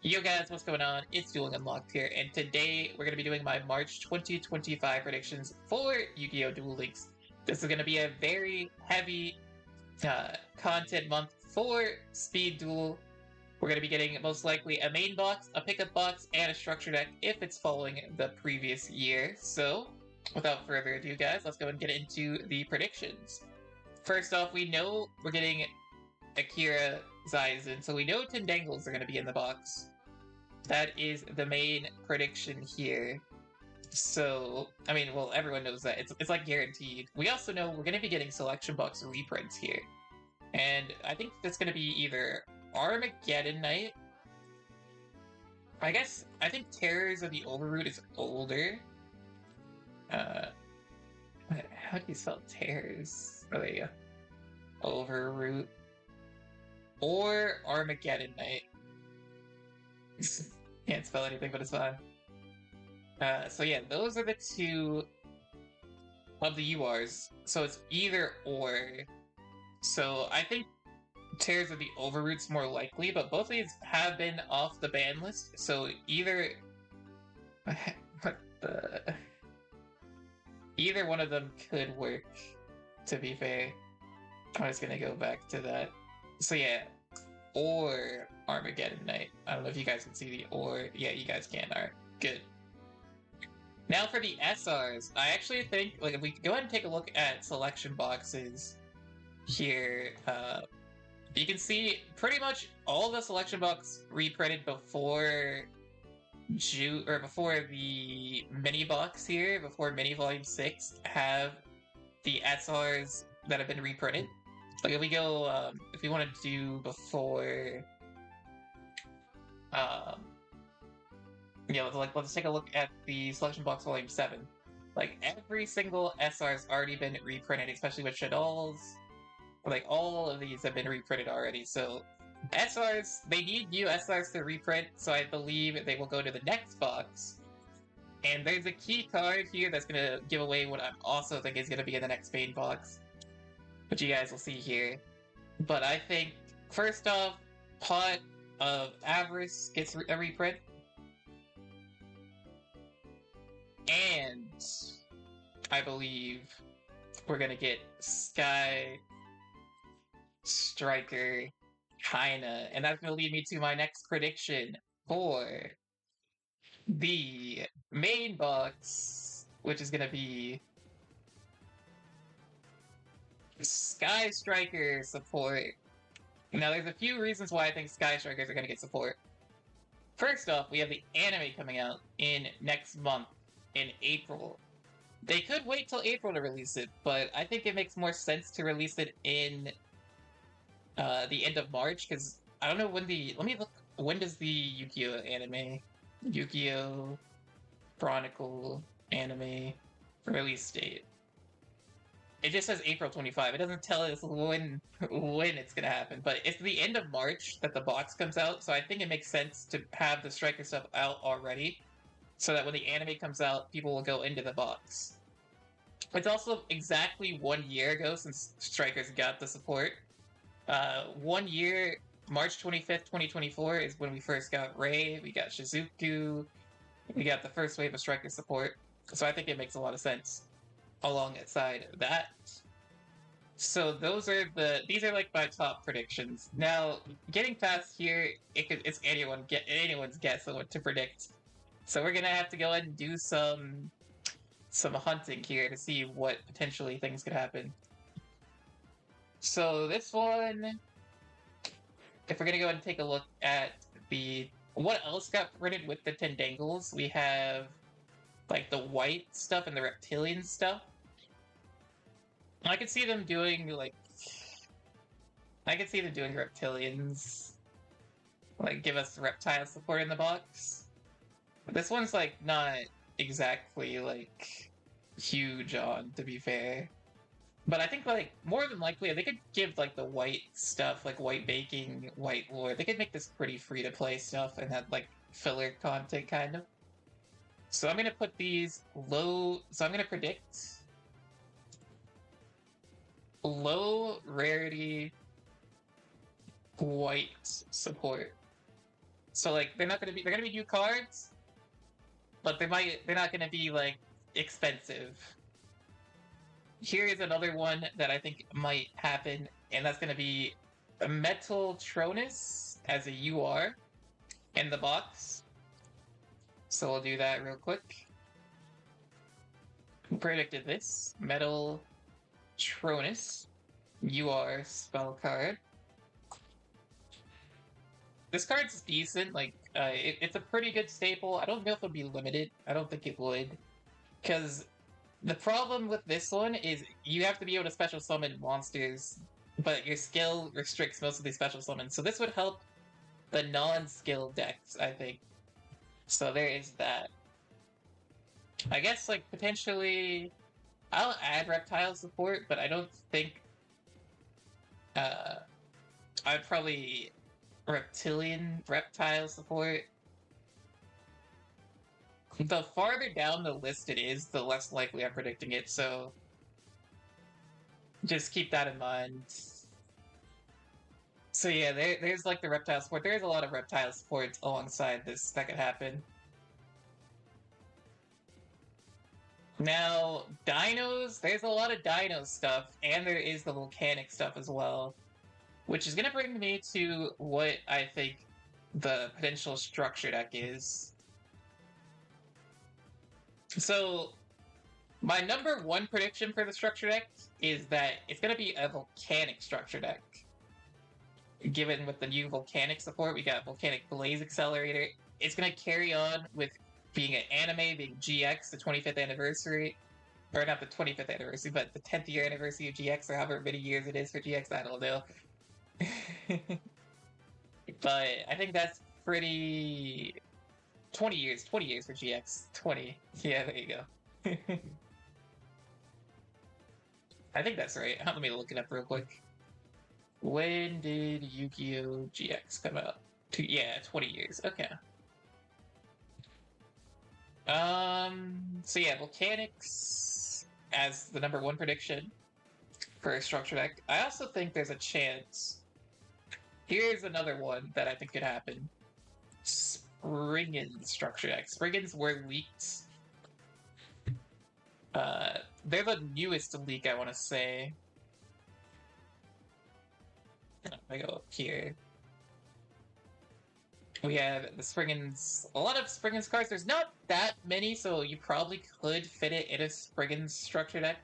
Yo guys, what's going on? It's Duel Unlocked here, and today we're going to be doing my March 2025 predictions for Yu-Gi-Oh! Duel Links. This is going to be a very heavy content month for Speed Duel. We're going to be getting most likely a main box, a pickup box, and a structure deck if it's following the previous year. So, without further ado guys, let's go and get into the predictions. First off, we know we're getting Akira Zaizen, so we know Tendangles are going to be in the box. That is the main prediction here. So, I mean, well, everyone knows that. It's like guaranteed. We also know we're going to be getting selection box reprints here. And I think that's going to be either Armageddon Knight. I think Terrors of the Overroot is older. How do you spell Terrors? Oh, there you go. Overroot. Or Armageddon Knight. Can't spell anything, but it's fine. So yeah, those are the two of the URs. So it's either or. So I think Tears of the Overroot's more likely, but both of these have been off the ban list. So either either one of them could work, to be fair. I'm just gonna go back to that. So yeah, or Armageddon Knight. I don't know if you guys can see the or. Yeah, you guys can. Alright, good. Now for the SRs, I actually think, like, if we go ahead and take a look at selection boxes here, you can see pretty much all the selection box reprinted before before the mini box here, before mini volume 6, have the SRs that have been reprinted. Like if we go, if we want to do before, let's take a look at the Selection Box Volume 7. Like, every single SR's already been reprinted, especially with Shadol's. Like, all of these have been reprinted already, so SRs, they need new SRs to reprint, so I believe they will go to the next box. And there's a key card here that's going to give away what I also think is going to be in the next main box, which you guys will see here. But I think, first off, Pot of Avarice gets a reprint. And I believe we're gonna get Sky Striker, kinda. And that's gonna lead me to my next prediction for the main box, which is gonna be Sky Striker support. Now, there's a few reasons why I think Sky Strikers are gonna get support. First off, we have the anime coming out in next month. In April. They could wait till April to release it, but I think it makes more sense to release it in the end of March, because I don't know when the... Let me look. When does the Yu-Gi-Oh! Anime... Yu-Gi-Oh! Chronicle anime release date? It just says April 25. It doesn't tell us when it's gonna happen, but it's the end of March that the box comes out, so I think it makes sense to have the Striker stuff out already, so that when the anime comes out, people will go into the box. It's also exactly 1 year ago since Strikers got the support. 1 year, March 25th, 2024 is when we first got Ray, we got Shizuku, we got the first wave of Striker support. So I think it makes a lot of sense alongside that. So these are like my top predictions. Now, getting past here, it's anyone's guess on what to predict. So we're gonna have to go ahead and do some hunting here to see what potentially things could happen. So this one, if we're gonna go ahead and take a look at what else got printed with the Tendangles, we have like the white stuff and the reptilian stuff. I could see them doing reptilians, like give us reptile support in the box. This one's, like, not exactly, like, huge on, to be fair. But I think, like, more than likely, they could give, like, the white stuff, like, white baking, white lore. They could make this pretty free-to-play stuff and have, like, filler content, kind of. So I'm gonna put these low... So I'm gonna predict low rarity white support. So like they're gonna be new cards, but they're not gonna be like expensive. Here is another one that I think might happen, and that's gonna be a Metal Tronus as a UR in the box. So we'll do that real quick. Predicted this. Metal Tronus UR spell card. This card's decent. Like, it's a pretty good staple. I don't know if it'll be limited. I don't think it would. Because the problem with this one is you have to be able to special summon monsters, but your skill restricts most of these special summons. So this would help the non-skill decks, I think. So there is that. I guess, like, potentially... I'll add reptile support, but I don't think... I'd probably... reptile support. The farther down the list it is, the less likely I'm predicting it, so... just keep that in mind. So yeah, there's like the reptile support. There's a lot of reptile supports alongside this that could happen. Now, dinos, there's a lot of dino stuff, and there is the volcanic stuff as well. Which is going to bring me to what I think the potential structure deck is. So, my number one prediction for the structure deck is that it's going to be a volcanic structure deck. Given with the new volcanic support, we got Volcanic Blaze Accelerator. It's going to carry on with being an anime, being GX, the 25th anniversary. Or not the 25th anniversary, but the 10th year anniversary of GX, or however many years it is for GX, I don't know. But I think that's pretty... 20 years for GX. 20. Yeah, there you go. I think that's right. Let me look it up real quick. When did Yu-Gi-Oh! GX come out? Yeah, 20 years. Okay. So yeah, Volcanics as the number one prediction for a structure deck. I also think there's a chance. Here's another one that I think could happen. Spriggan structure deck. Spriggans were leaked. They're the newest leak, I want to say. I go up here. We have the Spriggans, a lot of Spriggans cards. There's not that many, so you probably could fit it in a Spriggans structure deck.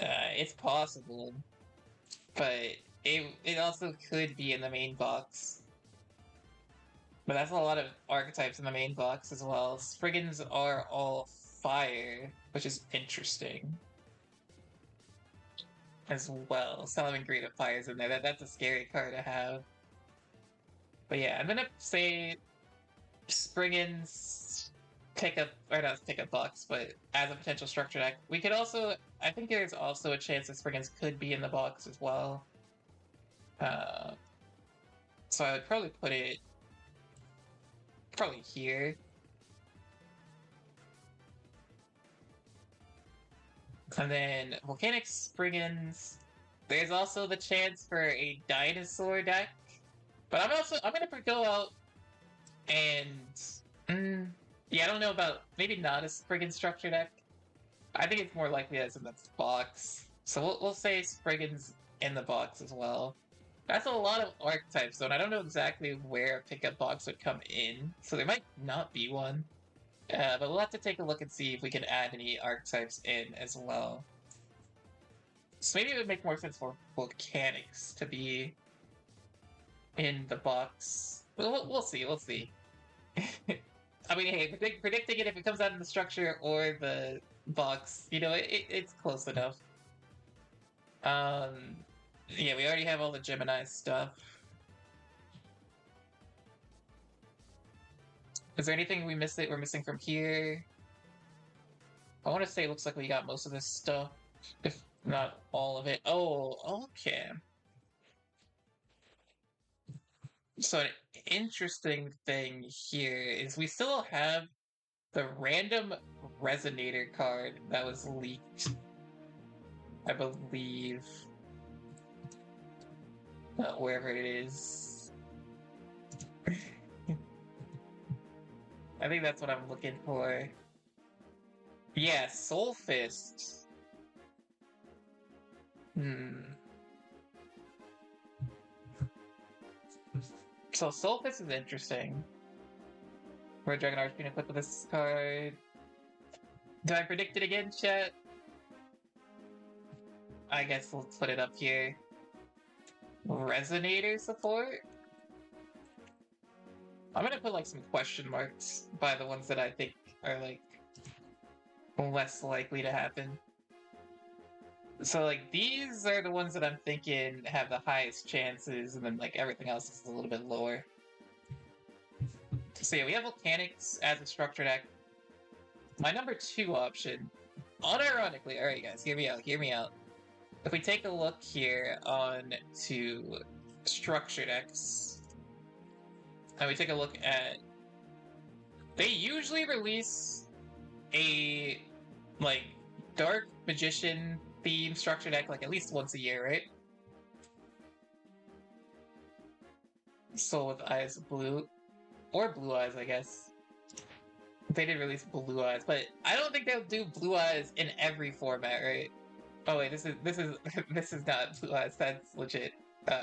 It's possible, but it also could be in the main box. But that's a lot of archetypes in the main box as well. Spriggans are all fire, which is interesting. As well. Solomon Greed of Fire's in there. That's a scary card to have. But yeah, I'm gonna say Spriggans pick up, or not pick up box, but as a potential structure deck. We could also, I think there's also a chance that Spriggans could be in the box as well. So I would probably put it here. And then Volcanic Spriggans. There's also the chance for a dinosaur deck. But I'm gonna go out and yeah, I don't know about, maybe not a Spriggan structure deck. I think it's more likely that's in the box. So we'll say Spriggans in the box as well. That's a lot of archetypes though, and I don't know exactly where a pickup box would come in. So there might not be one. But we'll have to take a look and see if we can add any archetypes in as well. So maybe it would make more sense for Volcanics to be in the box. We'll see. I mean, hey, predicting it if it comes out in the structure or the box, you know, it's close enough. Yeah, we already have all the Gemini stuff. Is there anything we're missing from here? I want to say it looks like we got most of this stuff, if not all of it. Oh, okay. So an interesting thing here is we still have the random Resonator card that was leaked, I believe. Wherever it is. I think that's what I'm looking for. Yeah, Soul Fist. So Soul Fist is interesting. Red Dragon Arch being equipped with this card. Do I predict it again, chat? I guess we'll put it up here. Resonator support? I'm gonna put like some question marks by the ones that I think are like less likely to happen. So like these are the ones that I'm thinking have the highest chances, and then like everything else is a little bit lower. So yeah, we have Volcanics as a structure deck. My number 2 option, unironically, alright guys, hear me out. If we take a look here on to structure decks, and we take a look at, they usually release a like Dark Magician theme structure deck like at least once a year, right? Soul with Eyes of Blue. Or Blue Eyes, I guess. They did release Blue Eyes, but I don't think they'll do Blue Eyes in every format, right? Oh wait, this is this is not Blue Eyes, that's legit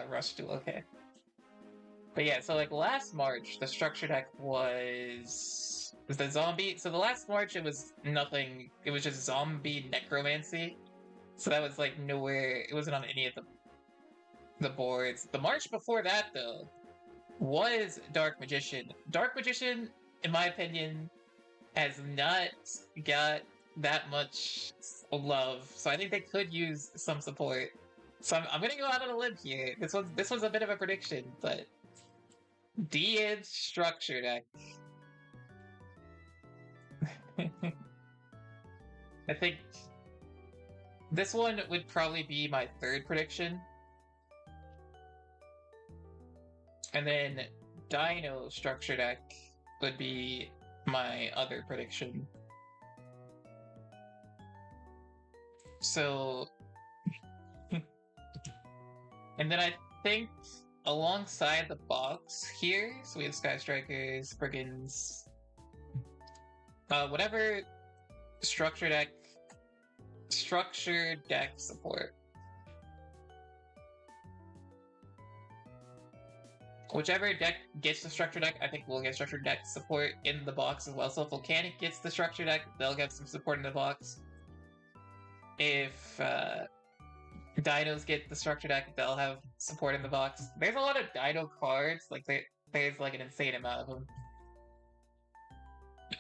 Rush Duel, okay. But yeah, so like last March, the structure deck was the zombie. So the last March it was nothing, it was just zombie necromancy. So that was like nowhere, it wasn't on any of the boards. The March before that though was Dark Magician. Dark Magician, in my opinion, has not got that much love, so I think they could use some support. So I'm gonna go out on a limb here. This one's a bit of a prediction, but D-Edge structure deck. I think this one would probably be my 3rd prediction. And then Dino structure deck would be my other prediction. So, and then I think alongside the box here, so we have Sky Strikers, Brigands, whatever structure deck support. Whichever deck gets the structure deck, I think we'll get structure deck support in the box as well. So if Volcanic gets the structure deck, they'll get some support in the box. If Dinos get the structure deck, they'll have support in the box. There's a lot of Dino cards, like there's like an insane amount of them.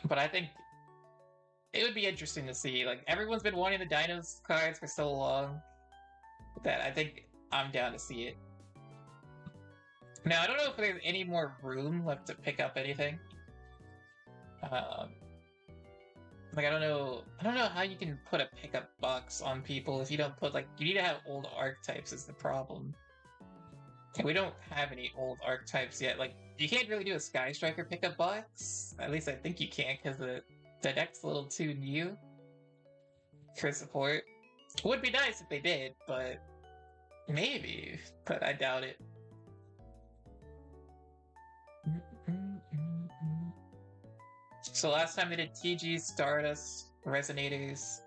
But I think it would be interesting to see. Like everyone's been wanting the Dinos cards for so long that I think I'm down to see it. Now, I don't know if there's any more room left to pick up anything. Like, I don't know how you can put a pickup box on people if you don't put, like, you need to have old archetypes is the problem. And we don't have any old archetypes yet. Like, you can't really do a Sky Striker pickup box. At least I think you can't, because the deck's a little too new for support. It would be nice if they did, but maybe. But I doubt it. So last time they did TG, Stardust, Resonators.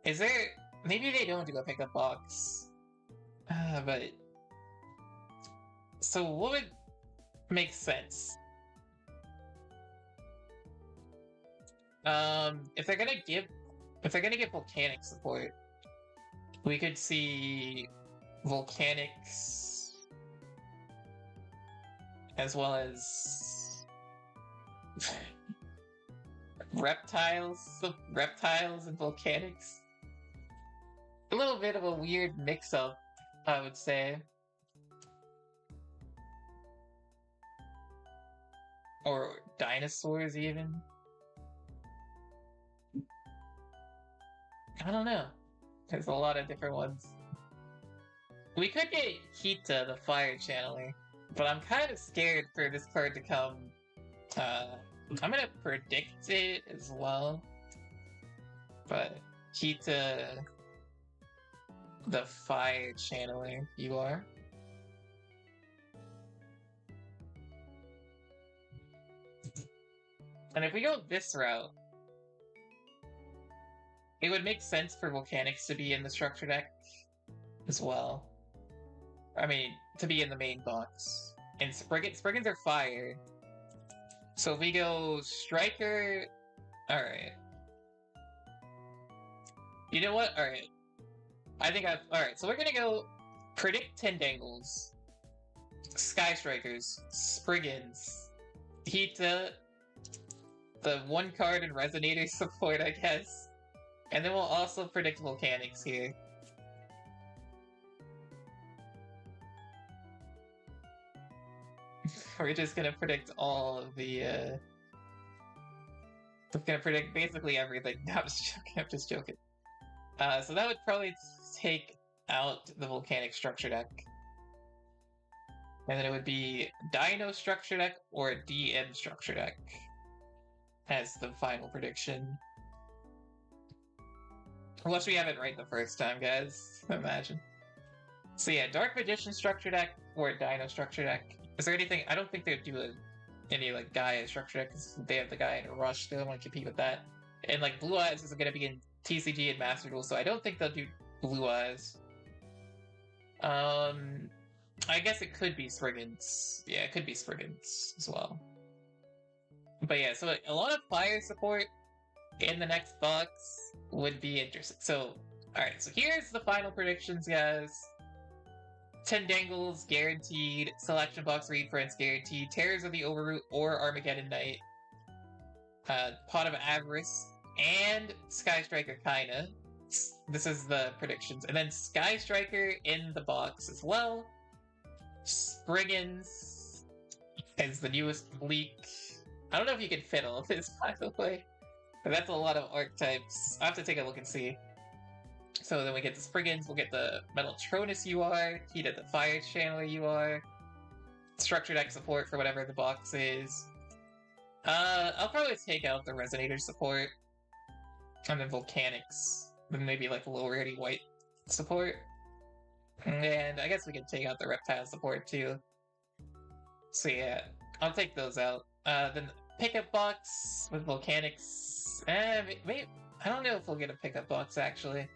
Is there... Maybe they don't do a pickup box. But... So what would make sense? If they're gonna give Volcanic support, we could see Volcanics as well as reptiles and Volcanics. A little bit of a weird mix-up, I would say. Or dinosaurs, even. I don't know. There's a lot of different ones. We could get Hita, the fire channeler, but I'm kind of scared for this card to come. I'm gonna predict it as well, but Hita, the fire channeler, you are. And if we go this route, it would make sense for Volcanics to be in the structure deck as well. I mean, to be in the main box. And Spriggans are fire. So if we go Striker... Alright. You know what? Alright. Alright, so we're gonna go Predict Tendangles, Sky Strikers, Spriggans, Hita, the one card and Resonator support, I guess. And then we'll also predict Volcanics here. We're just gonna predict all of the, we're gonna predict basically everything. No, I'm just joking. So that would probably take out the Volcanic structure deck. And then it would be Dino structure deck or DM structure deck as the final prediction. Unless we have it right the first time, guys. Imagine. So yeah, Dark Magician structure deck or Dino structure deck. Is there anything? I don't think they would do any like Gaia structure deck because they have the Gaia in a rush. They don't want to compete with that. And like Blue Eyes is going to be in TCG and Master Duel, so I don't think they'll do Blue Eyes. I guess it could be Spriggans. Yeah, it could be Spriggans as well. But yeah, so a lot of fire support in the next box would be interesting. So, alright, so here's the final predictions, guys. Tendangles guaranteed, Selection Box reprints guaranteed, Terrors of the Overroot or Armageddon Knight, Pot of Avarice, and Sky Striker kinda. This is the predictions. And then Sky Striker in the box as well. Spriggans is the newest leak. I don't know if you can fit all of this, by the way. But that's a lot of archetypes. I have to take a look and see. So then we get the Spriggans, we'll get the Metaltronus UR, Heat of the Fire Channeler UR, Structure Deck support for whatever the box is. I'll probably take out the Resonator support. And then Volcanics. Then maybe like low rarity white support. And I guess we can take out the Reptile support too. So yeah, I'll take those out. Then pickup box with Volcanics. Maybe, I don't know if we'll get a pickup box actually.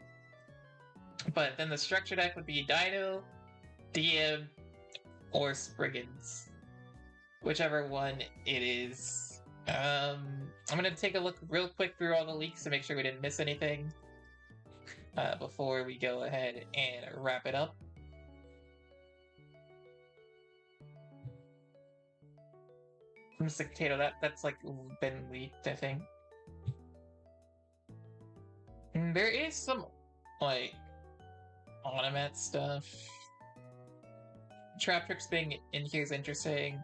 But then the structure deck would be Dino, DM, or Spriggans. Whichever one it is. I'm gonna take a look real quick through all the leaks to make sure we didn't miss anything. Before we go ahead and wrap it up. Mr. Potato, that's like been leaked, I think. And there is some like Automat stuff. Trap Tricks being in here is interesting.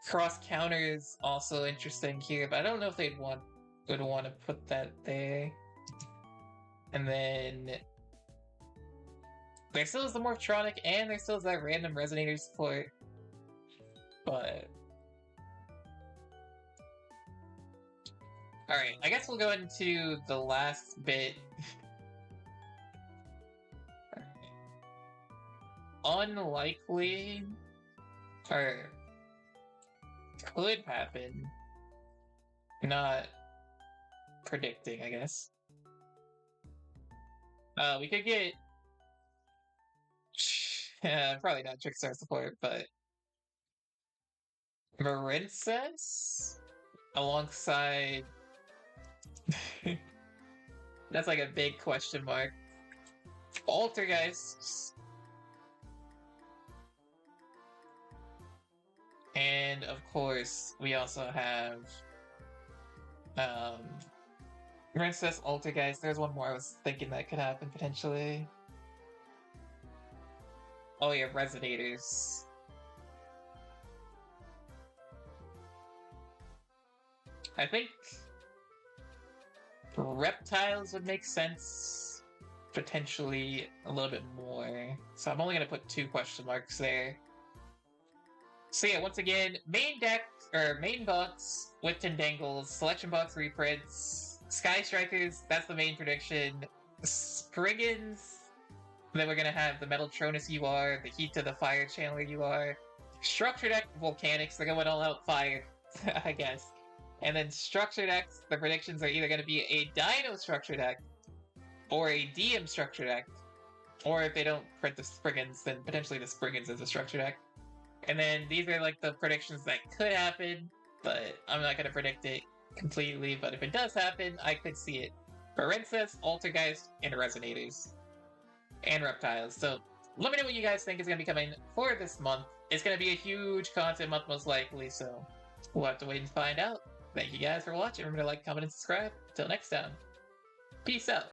Cross Counter is also interesting here, but I don't know if would want to put that there. And then there still is the Morphtronic, and there still is that random Resonator support. But alright, I guess we'll go into the last bit. Unlikely, or could happen. Not predicting, I guess. We could get probably not Trickstar support, but Marincess alongside that's like a big question mark. Altergeist. And of course, we also have Princess Altergeist. There's one more I was thinking that could happen potentially. Oh yeah, Resonators. I think Reptiles would make sense, potentially a little bit more. So I'm only gonna put 2 question marks there. So yeah, once again, main deck, or main box with Tendangles, Selection Box reprints, Sky Strikers, that's the main prediction, Spriggans, then we're gonna have the Metaltronus UR, the Heat to the Fire Channeler UR, Structure Deck, Volcanics, they're going all out fire, I guess. And then structure decks, the predictions are either going to be a Dino structure deck, or a DM structure deck, or if they don't print the Spriggans, then potentially the Spriggans as a structure deck. And then these are like the predictions that could happen, but I'm not going to predict it completely. But if it does happen, I could see it. Princess, Altergeist, and Resonators. And Reptiles. So let me know what you guys think is going to be coming for this month. It's going to be a huge content month most likely, so we'll have to wait and find out. Thank you guys for watching. Remember to like, comment, and subscribe. Till next time. Peace out.